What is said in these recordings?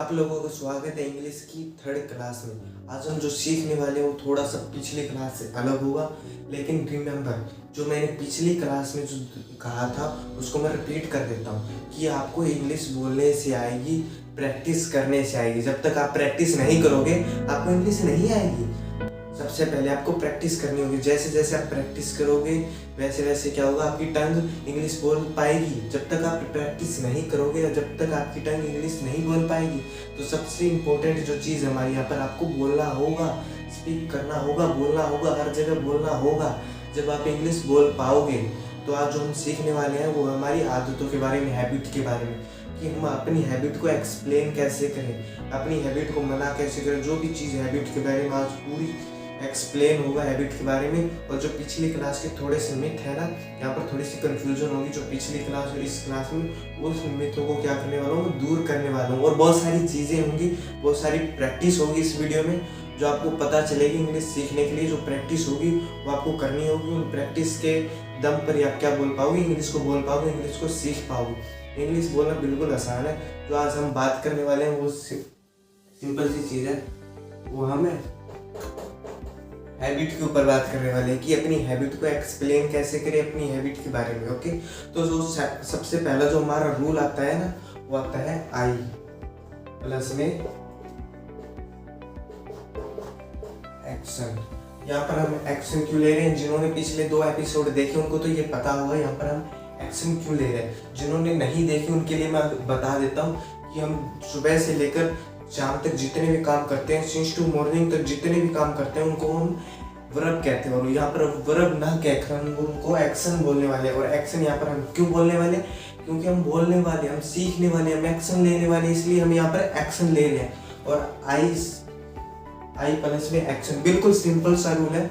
आप लोगों का स्वागत है इंग्लिश की थर्ड क्लास में। आज हम जो सीखने वाले हैं वो थोड़ा सा पिछली क्लास से अलग होगा, लेकिन रिमेंबर जो मैंने पिछली क्लास में जो कहा था उसको मैं रिपीट कर देता हूँ कि आपको इंग्लिश बोलने से आएगी, प्रैक्टिस करने से आएगी। जब तक आप प्रैक्टिस नहीं करोगे आपको इंग्लिश नहीं आएगी। सबसे पहले आपको प्रैक्टिस करनी होगी। जैसे जैसे आप प्रैक्टिस करोगे वैसे वैसे क्या होगा, आपकी टंग इंग्लिश बोल पाएगी। जब तक आप प्रैक्टिस नहीं करोगे या जब तक आपकी टंग इंग्लिश नहीं बोल पाएगी, तो सबसे इम्पोर्टेंट जो चीज़ हमारे यहाँ पर आपको बोलना होगा, स्पीक करना होगा, बोलना होगा, हर जगह बोलना होगा। जब आप इंग्लिश बोल पाओगे तो आज जो हम सीखने वाले हैं वो हमारी आदतों के बारे में, हैबिट के बारे में, कि हम अपनी हैबिट को एक्सप्लेन कैसे करें, अपनी हैबिट को मना कैसे करें। जो भी चीज़ हैबिट के बारे में आज पूरी एक्सप्लेन होगा हैबिट के बारे में। और जो पिछली क्लास के थोड़े से मिथ है ना, यहाँ पर थोड़ी सी कंफ्यूजन होगी। जो पिछली क्लास और इस क्लास में उस मिथों को क्या करने वाला हूँ, दूर करने वाला हूँ। और बहुत सारी चीज़ें होंगी, बहुत सारी प्रैक्टिस होगी इस वीडियो में, जो आपको पता चलेगी इंग्लिश सीखने के लिए। जो प्रैक्टिस होगी वो आपको करनी होगी। उन प्रैक्टिस के दम पर ही आप क्या बोल पाओगे, इंग्लिश को बोल पाओगे, इंग्लिश को सीख पाओगे। इंग्लिश बोलना बिल्कुल आसान है। जो आज हम बात करने वाले हैं वो सिंपल सी चीज़ है। वो हमें हैबिट के ऊपर बात करने वाले हैं कि अपनी हैबिट को एक्सप्लेन कैसे करें, अपनी हैबिट के बारे में। ओके, तो जो सबसे पहला जो हमारा रूल आता है ना, वो आता है आई प्लस में एक्शन। यहाँ पर हम एक्शन क्यों ले रहे हैं, जिन्होंने पिछले 2 एपिसोड देखे उनको तो ये पता होगा यहाँ पर हम एक्शन क्यों ले रहे हैं। जिन्होंने नहीं देखे उनके लिए मैं बता देता हूँ कि हम सुबह से लेकर शाम तक जितने भी काम करते हैं, सिंस टू मॉर्निंग तक जितने भी काम करते हैं, उनको हम वर्ब कहते हैं। और यहाँ पर वर्ब ना कहकर हम उनको एक्शन बोलने वाले हैं। और एक्शन यहाँ पर हम क्यों बोलने वाले, क्योंकि हम बोलने वाले, हम सीखने वाले, हम एक्शन लेने वाले, इसलिए हम यहाँ पर एक्शन ले रहे हैं। और आई प्लस में एक्शन, बिल्कुल सिंपल सा रूल है।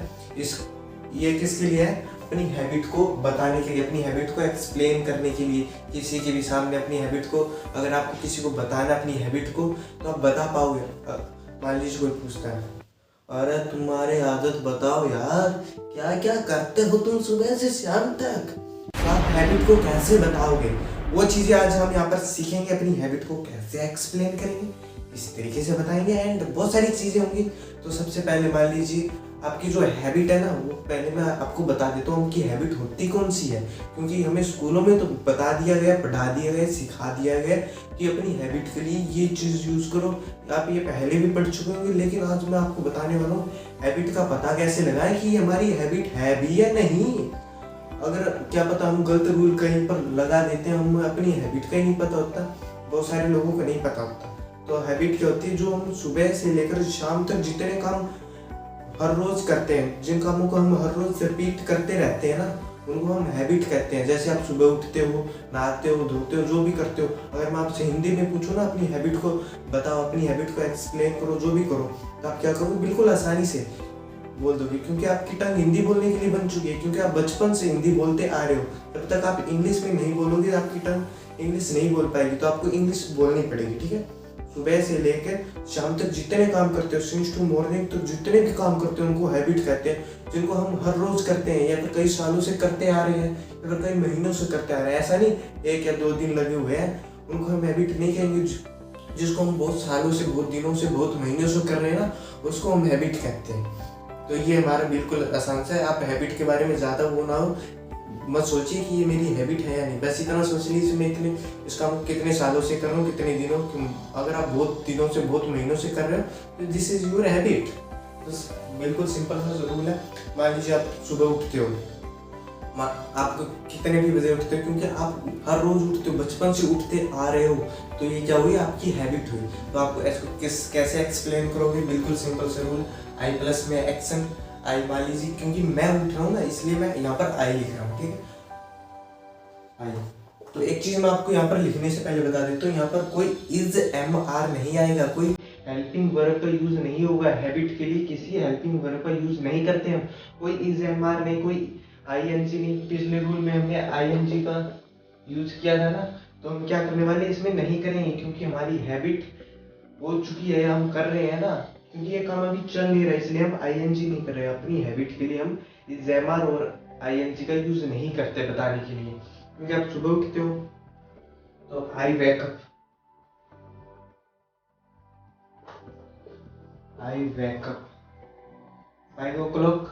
ये किसके लिए है, अपनी हैबिट को बताने के लिए, अपनी हैबिट को एक्सप्लेन करने के लिए। किसी के भी सामने अपनी हैबिट को, अगर आपको किसी को बताना अपनी हैबिट को, तो आप बता पाओगे। मान लीजिए कोई पूछता है, अरे तुम्हारी आदत बताओ यार, क्या क्या करते हो तुम सुबह से शाम तक, तो आप हैबिट को कैसे बताओगे। वो चीज़ें आज हम यहाँ पर सीखेंगे, अपनी हैबिट को कैसे एक्सप्लेन करेंगे, इस तरीके से बताएंगे। एंड बहुत सारी चीज़ें होंगी। तो सबसे पहले मान लीजिए आपकी जो हैबिट है ना, वो पहले मैं आपको बता देता हूँ कि हैबिट होती कौन सी है। क्योंकि हमें स्कूलों में तो बता दिया गया, पढ़ा दिया गया, सिखा दिया गया कि अपनी हैबिट के लिए ये चीज़ यूज़ करो। आप ये पहले भी पढ़ चुके होंगे, लेकिन आज मैं आपको बताने वाला हूँ हैबिट का पता कैसे लगाएं कि हमारी हैबिट है भी या नहीं। अगर क्या पता हम गलत रूल कहीं पर लगा देते हैं, हम अपनी हैबिट का ही नहीं पता होता, बहुत सारे लोगों को नहीं पता होता। तो हैबिट क्या होती है, जो हम सुबह से लेकर शाम तक जितने काम हर रोज करते हैं, जिन कामों को हम हर रोज रिपीट करते रहते हैं ना, उनको हम हैबिट कहते हैं। जैसे आप सुबह उठते हो, नहाते हो, धोते हो, जो भी करते हो, अगर मैं आपसे हिंदी में पूछूं ना अपनी हैबिट को बताओ, अपनी हैबिट को एक्सप्लेन करो, जो भी करो, तो आप क्या करोगे, बिल्कुल आसानी से बोल दोगे। क्योंकि आपकी टंग हिंदी बोलने के लिए बन चुकी है, क्योंकि आप बचपन से हिंदी बोलते आ रहे हो। जब तक आप इंग्लिश में नहीं बोलोगे आपकी टंग इंग्लिश नहीं बोल पाएगी। तो आपको इंग्लिश बोलनी पड़ेगी, ठीक है। सुबह से लेकर शाम तक जितने काम करते हो, सिंस टू मॉर्निंग तो जितने भी काम करते हो, उनको हैबिट कहते हैं। जिनको हम हर रोज करते हैं, या फिर कई सालों से करते आ रहे हैं, या फिर कई महीनों से करते आ रहे हैं, ऐसा नहीं 1 या 2 दिन लगे हुए हैं, उनको हम हैबिट नहीं कहेंगे। जिसको हम बहुत सालों से, बहुत दिनों से, बहुत महीनों से कर रहे हैं ना, उसको हम हैबिट कहते हैं। तो ये हमारा बिल्कुल आसान सा है। आप हैबिट के बारे में ज़्यादा वो ना हो, मत सोचिए कि ये मेरी हैबिट है या नहीं, बस इतना सोच लीजिए मैं इसका कितने सालों से कर रहा हूँ, कितने दिनों। अगर आप बहुत दिनों से, बहुत महीनों से कर रहे हो, तो दिस इज योर हैबिट। बस बिल्कुल सिंपल सा रूल है। मान लीजिए आप सुबह उठते हो, आप कितने भी बजे उठते हो, क्योंकि आप हर रोज उठते हो, बचपन से उठते आ रहे हो, तो ये क्या हुई, आपकी हैबिट हुई। तो आप इसको कैसे एक्सप्लेन करोगे, बिल्कुल सिंपल सा रूल, आई प्लस में एक्शन। आई मान लीजिए, क्योंकि मैं उठ रहा हूँ ना, इसलिए मैं यहाँ पर आई लिख रहा हूँ, ठीक है, आई। तो एक चीज मैं आपको यहाँ पर लिखने से पहले बता देता हूँ, यहाँ पर कोई इज MR नहीं आएगा, कोई हेल्पिंग वर्ब का यूज नहीं होगा। हैबिट के लिए किसी हेल्पिंग वर्ब का यूज नहीं करते हम। कोई इज MR नहीं, कोई ING नहीं। पिछले रूल में हमने ING का यूज किया था ना, तो हम क्या करने वाले इसमें नहीं करेंगे, क्योंकि हमारी हैबिट हो चुकी है, हम कर रहे हैं ना। क्योंकि ये काम अभी चल नहीं रहा, इसलिए हम ING नहीं कर रहे हैं। अपनी हैबिट के लिए हम इज MR और ING का यूज नहीं करते बताने के लिए। क्योंकि आप सुबह उठते हो तो I wake up, I wake up 5 o'clock.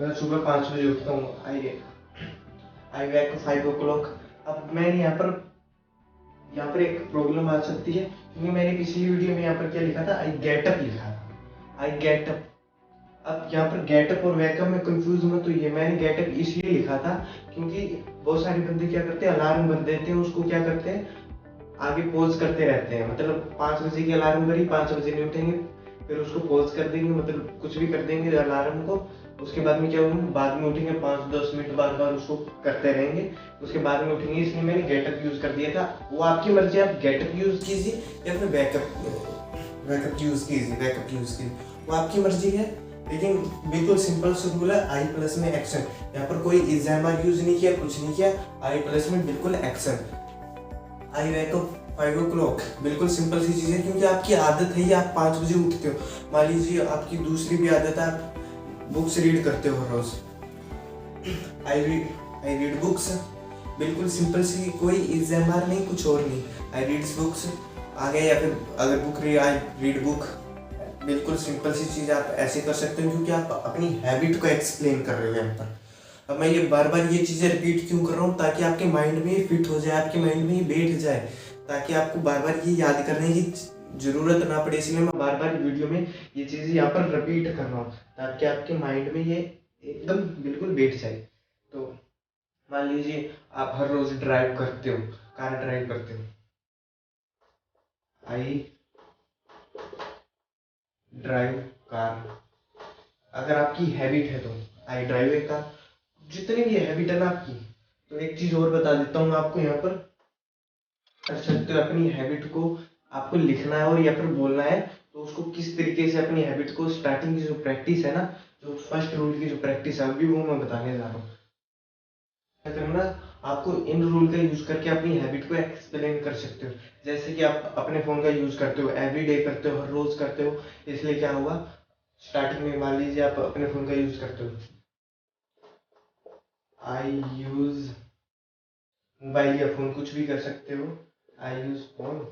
मैं सुबह 5 बजे उठता हूँ। आई वेक 5 o'clock। अब मैं यहाँ पर एक प्रॉब्लम आ सकती है, क्योंकि मैंने पिछली वीडियो में यहाँ पर क्या लिखा था, आई गेट अप लिखा था, आई गेट अप। अब यहाँ पर गेटअप और वेकअप में कंफ्यूज मत होइए, मैंने गेटअप इसलिए लिखा था क्योंकि बहुत सारे बंदे क्या करते हैं, अलार्म भर देते हैं, उसको क्या करते हैं, आगे पॉज करते रहते हैं। मतलब 5 बजे की अलार्म भरी, 5 बजे नहीं उठेंगे, फिर उसको पॉज कर देंगे, मतलब कुछ भी कर देंगे अलार्म को। उसके बाद में क्या होगा, बाद में उठेंगे 5-10 मिनट बार बार उसको करते रहेंगे, उसके बाद में उठेंगे। इसलिए मैंने गेटअप यूज कर दिया था। वो आपकी मर्जी, आप गेटअप यूज कीजिए या फिर बैकअप यूज कीजिए, बैकअप यूज कीजिए, वो आपकी मर्जी है। लेकिन बिल्कुल सिंपल सा रूल है, आई प्लस में एक्शन। यहाँ पर कोई इज़ामर यूज नहीं किया, कुछ नहीं किया, आई प्लस में बिल्कुल एक्शन। आई वेक अप 5 o'clock, बिल्कुल सिंपल सी चीज़ है, क्योंकि आपकी आदत है, ये आप 5 बजे उठते हो। मान लीजिए आपकी दूसरी भी आदत है, आप बुक्स रीड करते हो रोज। आई रीड बुक्स, बिल्कुल सिंपल सी, कोई एग्जामर नहीं, कुछ और नहीं। आई रीड बुक्स आ गया, या फिर अगर बुक रीड, आई रीड बुक, बिल्कुल सिंपल सी चीज़ आप ऐसे कर सकते हो, क्योंकि आप अपनी हैबिट को एक्सप्लेन कर रहे हो यहाँ पर। अब मैं ये बार बार ये चीज़ें रिपीट क्यों कर रहा हूँ, ताकि आपके माइंड में ये फिट हो जाए, आपके माइंड में ये बैठ जाए, ताकि आपको बार बार ये याद करने की जरूरत ना पड़े। इसलिए मैं बार बार वीडियो में ये चीज़ें यहाँ पर रिपीट कर रहा हूँ, ताकि आपके माइंड में ये एकदम बिल्कुल बैठ जाए। तो मान लीजिए आप हर रोज ड्राइव करते हो, कार ड्राइव करते हो, आई ड्राइव कार, अगर आपकी हैबिट है तो आई ड्राइव ए कार, जितनी भी हैबिट है ना आपकी। तो एक चीज और बता देता हूँ आपको, यहाँ पर कर सकते हो अपनी हैबिट को, आपको लिखना है और या फिर बोलना है, तो उसको किस तरीके से अपनी हैबिट को, स्टार्टिंग की जो प्रैक्टिस है ना, जो फर्स्ट रूल की जो प्रैक्टिस है अभी, वो मैं बताने जा रहा हूँ। क्या करना, आपको इन रूल का यूज करके अपनी हैबिट को एक्सप्लेन कर सकते हो। जैसे कि आप अपने फोन का यूज करते हो, एवरी डे करते हो, हर रोज करते हो, इसलिए क्या होगा, स्टार्टिंग में मान लीजिए आप अपने फोन का यूज करते हो, आई यूज मोबाइल या फोन, कुछ भी कर सकते हो, आई यूज फोन।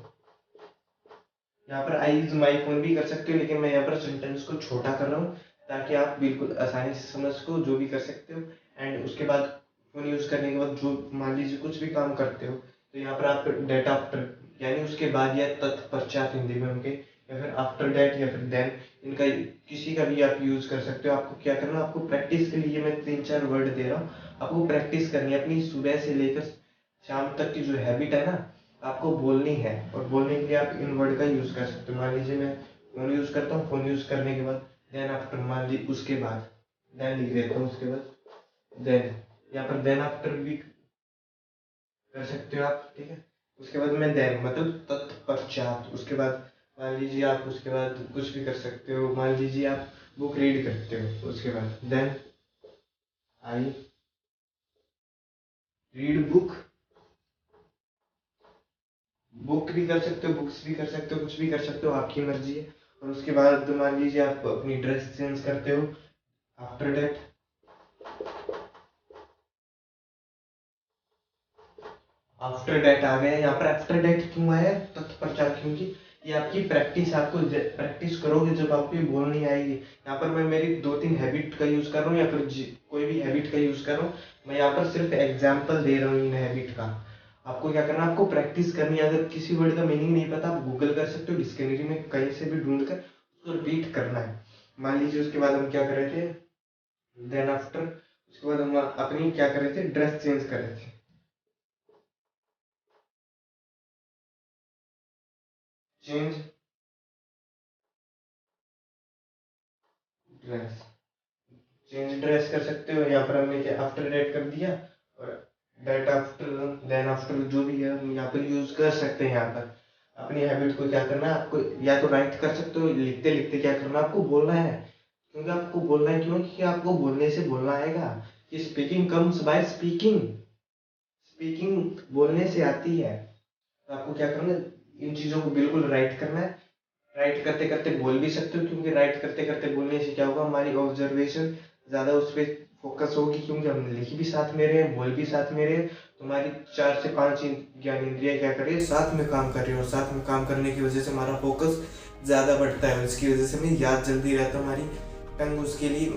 यहाँ पर आई यूज माई फोन भी कर सकते हो, लेकिन मैं यहाँ पर सेंटेंस को छोटा कर रहा हूँ, ताकि आप बिल्कुल आसानी से समझ सको, जो भी कर सकते हो। एंड उसके बाद फोन यूज करने के बाद जो मान लीजिए कुछ भी काम करते हो, तो यहाँ पर आप डेट आफ्टर, यानी उसके बाद या तत्पश्चात हिंदी में उनके, या फिर आफ्टर डेट या फिर देन, इनका किसी का भी आप यूज कर सकते हो। आपको क्या करना, आपको प्रैक्टिस के लिए मैं 3-4 वर्ड दे रहा हूँ, आपको प्रैक्टिस करनी है अपनी सुबह से लेकर शाम तक की जो हैबिट है ना, आपको बोलनी है। और बोलने के लिए आप इन वर्ड का यूज कर सकते हो। मान लीजिए मैं फोन यूज करता हूँ, फोन यूज करने के बाद देन आफ्टर, मान लीजिए उसके बाद, देन लिख देता हूँ, उसके बाद देन, यहाँ पर देन आफ्टर भी कर सकते हो आप, ठीक है। उसके बाद मैं देन मतलब तत्पश्चात, उसके बाद मान लीजिए आप उसके बाद कुछ भी कर सकते हो, मान लीजिए आप बुक रीड करते हो, उसके बाद then I read book, book भी कर सकते हो, बुक्स भी कर सकते हो, कुछ भी कर सकते हो, आपकी मर्जी है। और उसके बाद मान लीजिए आप अपनी ड्रेस चेंज करते हो, आफ्टर डेट, आफ्टर डेट आ गया। यहाँ पर आफ्टर डेट क्यों आया, तत्पश्चात, क्योंकि ये आपकी प्रैक्टिस, आपको प्रैक्टिस करोगे जब आपको ये बोलनी आएगी। यहाँ पर मैं मेरी 2-3 हैबिट का यूज कर रहा हूँ, या फिर कोई भी हैबिट का यूज कर रहा हूँ, मैं यहाँ पर सिर्फ एग्जाम्पल दे रहा हूँ इन हैबिट का। आपको क्या करना, आपको प्रैक्टिस करनी है। अगर किसी वर्ड का मीनिंग नहीं पता, आप गूगल कर सकते हो, डिक्शनरी में कहीं से भी ढूंढ कर उसको रिपीट करना है। मान लीजिए उसके बाद हम क्या कर रहे थे, देन आफ्टर, उसके बाद हम अपनी क्या कर रहे थे, ड्रेस चेंज कर रहे थे, चेंज ड्रेस, चेंज ड्रेस कर सकते हो। यहाँ पर हमने क्या आफ्टर डेट कर दिया, और डेट आफ्टर, देन आफ्टर, जो भी है हम यहाँ पर यूज कर सकते हैं। यहाँ पर अपनी हैबिट को क्या करना है, आपको या तो राइट कर सकते हो, लिखते लिखते क्या करना, आपको बोलना है। क्योंकि आपको बोलना है, क्यों, क्योंकि आपको बोलने से बोलना आएगा, कि speaking comes by speaking, speaking बोलने से आती है। तो आपको क्या करना है, इन चीज़ों को बिल्कुल राइट करना है। राइट करते करते बोल भी सकते हो, क्योंकि राइट करते करते बोलने से क्या होगा, हमारी ऑब्जर्वेशन ज़्यादा उस पर फोकस होगी, क्योंकि हमने लिखी भी साथ में रहे, बोल भी साथ में रहे। तुम्हारी 4 से 5 ज्ञानेंद्रियाँ क्या कर रही है, साथ में काम कर रही है, और साथ में काम करने की वजह से हमारा फोकस ज़्यादा बढ़ता है, और इसकी वजह से हमें याद जल्दी रहता है। हमारी टंग उसके लिए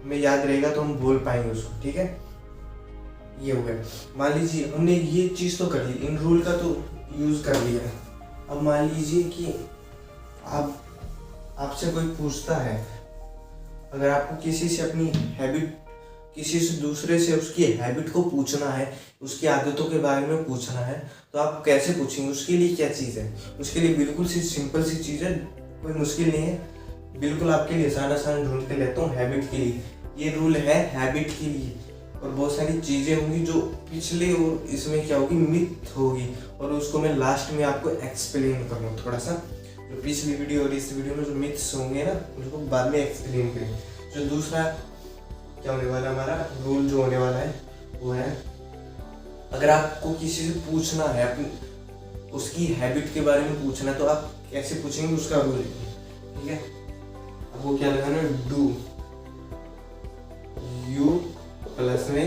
में याद रहेगा तो हम बोल पाएंगे उसको, ठीक है। ये हो गया। मान लीजिए हमने ये चीज़ तो कर ली, इन रूल का तो यूज़ कर लिया। अब मान लीजिए कि आपसे कोई पूछता है, अगर आपको किसी से अपनी हैबिट, किसी से दूसरे से उसकी हैबिट को पूछना है, उसकी आदतों के बारे में पूछना है, तो आप कैसे पूछेंगे? उसके लिए क्या चीज़ है? उसके लिए बिल्कुल सी सिंपल सी चीज़ है, कोई मुश्किल नहीं है, बिल्कुल आपके लिए आसान ढूंढ के लेता हूँ। हैबिट के लिए ये रूल है, हैबिट के लिए। और बहुत सारी चीज़ें होंगी जो पिछले, और इसमें क्या होगी, मिथ होगी, और उसको मैं लास्ट में आपको एक्सप्लेन करूँगा थोड़ा सा। जो पिछली वीडियो और इस वीडियो में जो मिथ्स होंगे ना, उनको बाद में एक्सप्लेन करेंगे। जो दूसरा क्या होने वाला, हमारा रूल जो होने वाला है वो है, अगर आपको किसी से पूछना है, अपनी उसकी हैबिट के बारे में पूछना है, तो आप कैसे पूछेंगे, उसका रूल है, ठीक है। आपको क्या लगाना है, डू यू प्लस में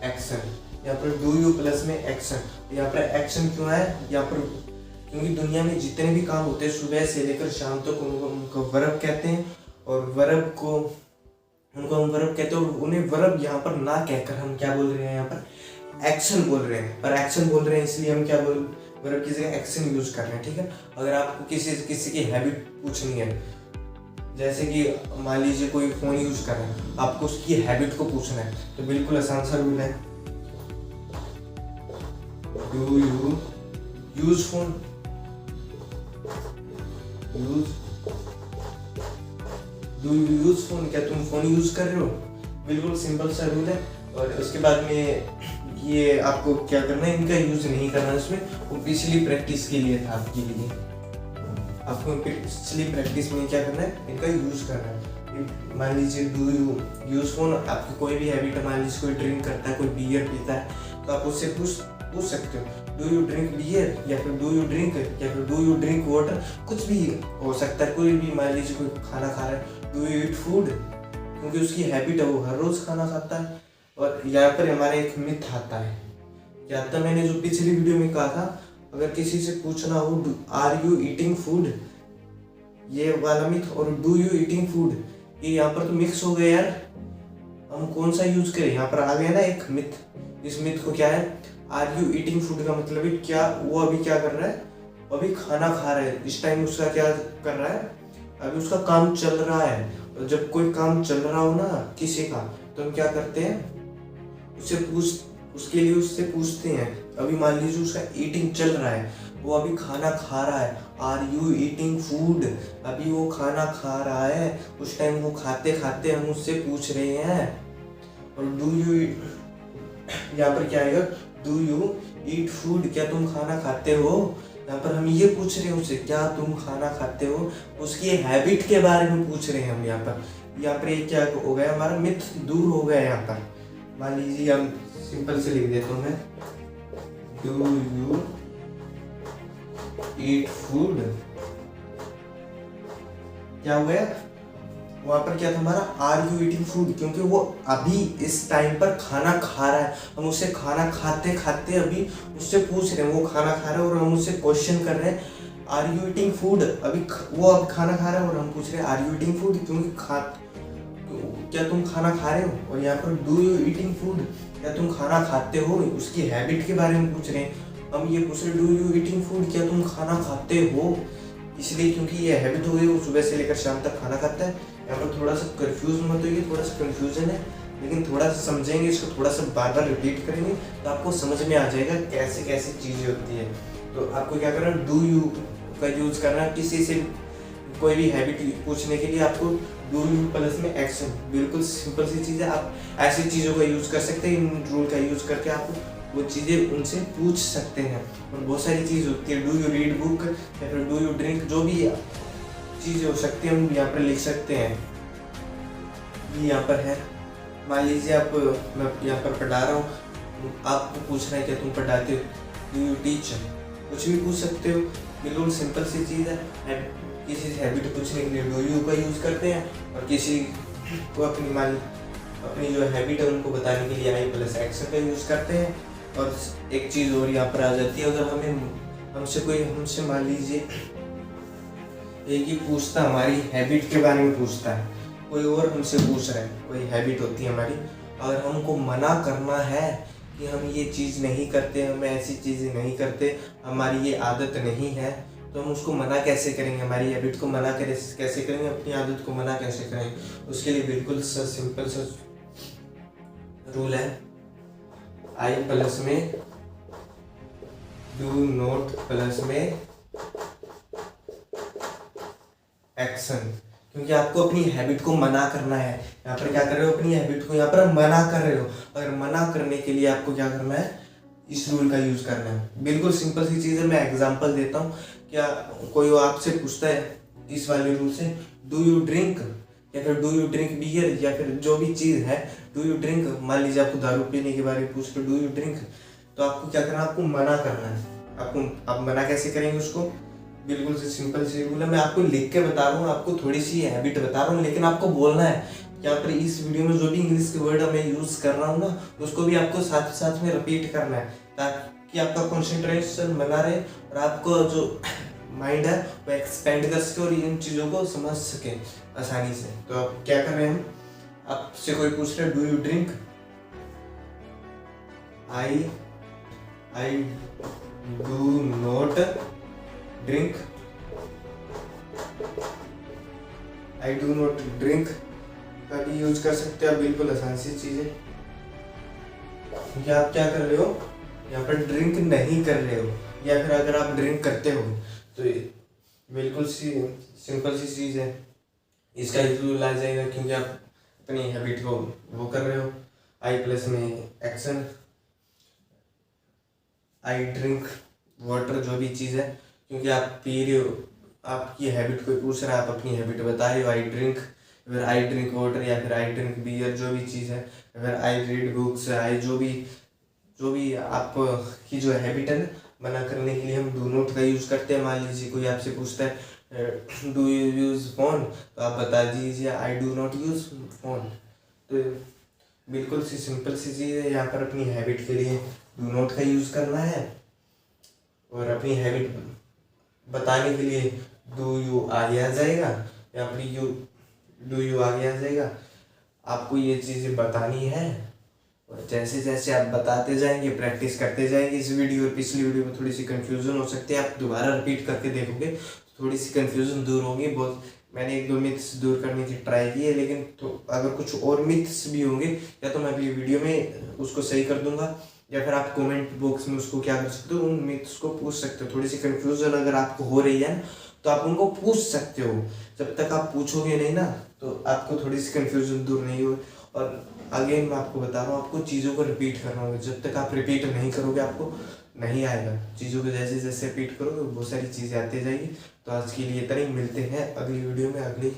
एक्शन। यहाँ पर डू यू प्लस में एक्शन। यहाँ पर एक्शन क्यों है, यहाँ पर क्योंकि दुनिया में जितने भी काम होते हैं सुबह से लेकर शाम तक उनको वर्ब कहते हैं, और वर्ब को उनको हम वर्ब कहते हैं, और उन्हें वर्ब यहाँ पर ना कहकर हम क्या बोल रहे हैं, यहाँ पर एक्शन बोल रहे हैं। और एक्शन बोल रहे हैं इसलिए हम क्या बोल, वर्ब की जगह एक्शन यूज कर रहे हैं, ठीक है। अगर आपको किसी की हैबिट पूछनी है, जैसे कि मान लीजिए कोई फोन यूज कर रहा है, आपको उसकी हैबिट को पूछना है, तो बिल्कुल आसान सा रूल है, do you use phone, do you use phone, क्या तुम फोन यूज कर रहे हो? बिल्कुल सिंपल सा रूल है। और उसके बाद में ये आपको क्या करना है, इनका यूज नहीं करना इसमें, वो पिछली प्रैक्टिस के लिए था आपके लिए। आपको पिछली प्रैक्टिस में क्या करना है, इनका यूज करना है। मान लीजिए डू यू यूज फोन, आपकी कोई भी हैबिट है, मान लीजिए कोई ड्रिंक करता है, कोई बियर पीता है, तो आप उससे पूछ सकते हो, डू यू ड्रिंक बियर, या फिर डू यू ड्रिंक, या फिर डू यू ड्रिंक वाटर, कुछ भी हो सकता है। कोई भी, मान लीजिए कोई खाना खा रहा है, डू यू ईट फूड, क्योंकि उसकी हैबिट है, वो हर रोज खाना खाता है। और यहाँ पर हमारा एक मिथ आता है, क्या था, मैंने जो पिछली वीडियो में कहा था, अगर किसी से पूछना हो आर यू ईटिंग फूड, ये वाला मिथ और डू यू ईटिंग फूड, ये यहाँ पर तो मिक्स हो गए यार, हम कौन सा यूज करें? यहाँ पर आ गया ना एक मिथ। इस मिथ को क्या है, आर यू ईटिंग फूड का मतलब है क्या, वो अभी क्या कर रहा है, अभी खाना खा रहा है, इस टाइम उसका क्या कर रहा है, अभी उसका काम चल रहा है। और जब कोई काम चल रहा हो ना किसी का, तो हम क्या करते हैं, उससे पूछते हैं। अभी मान लीजिए उसका ईटिंग चल रहा है, वो अभी खाना खा रहा है, आर यू ईटिंग फूड, अभी वो खाना खा रहा है, उस टाइम वो खाते खाते हम उससे पूछ रहे हैं। और डू यू, यहाँ पर क्या आएगा, डू यू ईट फूड, क्या तुम खाना खाते हो, यहाँ पर हम ये पूछ रहे हैं उससे, क्या तुम खाना खाते हो, उसकी हैबिट के बारे में पूछ रहे हैं हम। यहाँ पर ये क्या हो गया, हमारा मिथ दूर हो गया। यहाँ पर मान लीजिए हम सिंपल से लिख देता हूँ मैं, डू यू ईट फूड, क्या हो गया, वहां पर क्या था हमारा, आर यू ईटिंग फूड, क्योंकि वो अभी इस टाइम पर खाना खा रहा है, हम उससे खाना खाते खाते अभी उससे पूछ रहे हैं, वो खाना खा रहा है और हम उससे क्वेश्चन कर रहे हैं, आर यू ईटिंग फूड, वो अब खाना खा रहा है और हम पूछ रहे हैं आर यू ईटिंग फूड, क्योंकि क्या तुम खाना खा रहे हो। और यहाँ पर डू यू ईटिंग फूड, क्या तुम खाना खाते हो, उसकी हैबिट के बारे में पूछ रहे हैं। हम ये पूछ रहे, डू यू ईटिंग फूड, क्या तुम खाना खाते हो, इसलिए क्योंकि ये हैबिट हो गई, वो सुबह से लेकर शाम तक खाना खाता है। यहाँ पर थोड़ा सा कंफ्यूज मत होइए, थोड़ा सा कंफ्यूजन है, लेकिन थोड़ा सा समझेंगे इसको, थोड़ा सा बार बार रिपीट करेंगे तो आपको समझ में आ जाएगा कैसे कैसे चीज़ें होती है। तो आपको क्या करना, डू यू का यूज करना, किसी से कोई भी हैबिट पूछने के लिए आपको डू यू प्लस में एक्शन, बिल्कुल सिंपल सी चीज़ है। आप ऐसी चीज़ों का यूज कर सकते हैं, इन रूल का यूज करके आप वो चीज़ें उनसे पूछ सकते हैं। और बहुत सारी चीज़ होती है, डू यू रीड बुक, या फिर डू यू ड्रिंक, जो भी चीज़ें हो सकती है हम यहाँ पर लिख सकते हैं। ये यहाँ पर है, मान लीजिए मैं यहाँ पर पढ़ा रहा हूँ, आपको पूछना है क्या तुम पढ़ाते हो, डू यू टीच, कुछ भी पूछ सकते हो, बिल्कुल सिंपल सी चीज़ है। किसी से हैबिट पूछने के लिए डू यू का यूज़ करते हैं, और किसी को अपनी जो हैबिट है उनको बताने के लिए आई प्लस एक्शन का यूज़ करते हैं। और एक चीज़ और यहाँ पर आ जाती है, अगर हमसे मान लीजिए एक ही पूछता, हमारी हैबिट के बारे में पूछता है, कोई और हमसे पूछ रहा है, कोई हैबिट होती है हमारी, अगर हमको मना करना है कि हम ये चीज़ नहीं करते, हम ऐसी चीज़ें नहीं करते, हमारी ये आदत नहीं है, तो हम उसको मना कैसे करेंगे, हमारी हैबिट को मना कैसे करेंगे, अपनी आदत को मना कैसे करेंगे। उसके लिए बिल्कुल सा सिंपल सा रूल है, आई प्लस में डू नॉट प्लस में एक्शन, क्योंकि आपको अपनी हैबिट को मना करना है। यहाँ पर क्या कर रहे हो, अपनी हैबिट को यहाँ पर मना कर रहे हो। अगर मना करने के लिए आपको क्या करना है, इस रूल का यूज करना है। बिल्कुल सिंपल सी चीज़ है, मैं एग्जांपल देता हूँ। क्या कोई आपसे पूछता है इस वाले रूल से, डू यू ड्रिंक, या फिर डू यू ड्रिंक बियर, या फिर जो भी चीज़ है डू यू ड्रिंक, मान लीजिए आपको दारू पीने के बारे में पूछ रहे डू यू ड्रिंक, तो आपको क्या करना है, आपको मना करना है। आप मना कैसे करेंगे उसको, बिल्कुल से सिंपल सी रूल है, मैं आपको लिख के बता रहा हूँ, आपको थोड़ी सी हैबिट बता रहा हूँ, लेकिन आपको बोलना है। यहाँ पर इस वीडियो में जो भी इंग्लिश के वर्ड मैं यूज़ कर रहा हूँ ना, उसको भी आपको साथ साथ में रिपीट करना है, ताकि आपका कंसंट्रेशन बना रहे और आपको जो माइंड है वो एक्सपेंड कर सके और इन चीज़ों को समझ सके आसानी से। तो आप क्या कर रहे हैं, आपसे कोई पूछ रहे do you drink, I do not drink, I do not drink का भी यूज कर सकते हैं आप, बिल्कुल आसान सी चीज़ है। क्योंकि आप क्या कर रहे हो, यहाँ पर ड्रिंक नहीं कर रहे हो, या फिर अगर आप ड्रिंक करते हो तो बिल्कुल सी सिंपल सी चीज़ है, इसका यूज आ जाएगा, क्योंकि आप अपनी हैबिट को वो कर रहे हो। आई प्लस में एक्शन, आई ड्रिंक वाटर, जो भी चीज़ है, क्योंकि आप पी रहे हो, आपकी हैबिट कोई पूछ रहा है, आप अपनी हैबिट बता रहे हो, आई ड्रिंक, फिर आई ड्रिंक वाटर, या फिर आई ड्रिंक बियर, जो भी चीज़ है, फिर आई रीड बुक्स, आई जो भी आपकी जो हैबिट है ना, मना करने के लिए हम डू नॉट का यूज़ करते हैं। मान लीजिए कोई आपसे पूछता है डू यू यूज़ फोन, तो आप बता दीजिए I do not use phone. तो बिल्कुल सी सिंपल सी चीज़ है, यहाँ पर अपनी हैबिट के लिए डू नॉट का यूज़ करना है, और अपनी हैबिट बताने के लिए डू यू आगे आ जाएगा, या फिर डू यू आगे आ जाएगा। आपको ये चीज़ें बतानी है, और जैसे जैसे आप बताते जाएंगे, प्रैक्टिस करते जाएंगे। इस वीडियो और पिछली वीडियो में थोड़ी सी कंफ्यूजन हो सकती है, आप दोबारा रिपीट करके देखोगे तो थोड़ी सी कंफ्यूजन दूर होगी। बहुत मैंने 1-2 मिथ्स दूर करने की ट्राई की है, लेकिन तो अगर कुछ और मिथ्स भी होंगे, या तो मैं अभी वीडियो में उसको सही कर दूंगा, या फिर आप कमेंट बॉक्स में उसको क्या कर सकते हो, उन मिथ्स को पूछ सकते हो। थोड़ी सी कंफ्यूजन अगर आपको हो रही है तो आप उनको पूछ सकते हो। जब तक आप पूछोगे नहीं ना, तो आपको थोड़ी सी कंफ्यूजन दूर नहीं होगी। और अगेन मैं आपको बता रहा हूँ, आपको चीज़ों को रिपीट करना होगा। जब तक आप रिपीट नहीं करोगे, आपको नहीं आएगा। चीज़ों को जैसे जैसे रिपीट करोगे, बहुत सारी चीज़ें आती जाएगी। तो आज के लिए इतना ही, मिलते हैं अगली वीडियो में, अगली